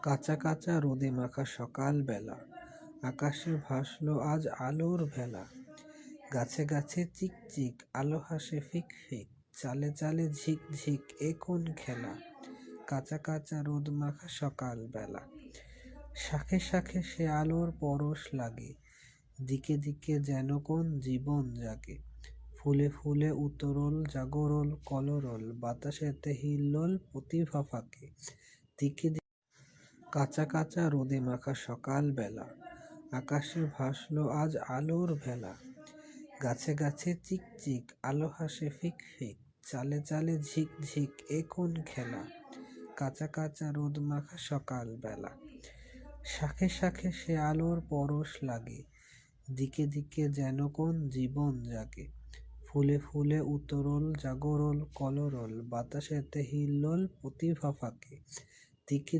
কাঁচা কাঁচা রোদে মাখা সকাল বেলা, আকাশে ভাসলো আজ আলোর ভেলা। গাছে গাছে চিকচিক, আলো হাসে ফিক ফিক, চালে চালে ঝিক ঝিক, এ কোন খেলা। কাঁচা কাঁচা রোদ মাখা সকাল বেলা, শাখে শাখে সে আলোর পরশ লাগে, দিকে দিকে যেন কোন জীবন জাগে। ফুলে ফুলে উতরল জাগরল কলরল, বাতাসেতে হিল্লোল প্রতিভা ফাঁকে। দিকে কাঁচা কাঁচা রোদে মাখা সকাল বেলা, আকাশে ভাসলো আজ আলোর ভেলা। গাছে গাছে চিকচিক, আলো হাসে ফিক ফিক, চালে চালে ঝিক ঝিক, এ কোন খেলা। কাঁচা কাঁচা রোদ মাখা সকাল বেলা, শাখে শাখে সে আলোর পরশ লাগে, দিকে দিকে যেন কোন জীবন জাগে। ফুলে ফুলে উতরল জাগরল কলরল, বাতাসেতে হিল্লোল প্রতিভা ফাঁকে। দিকে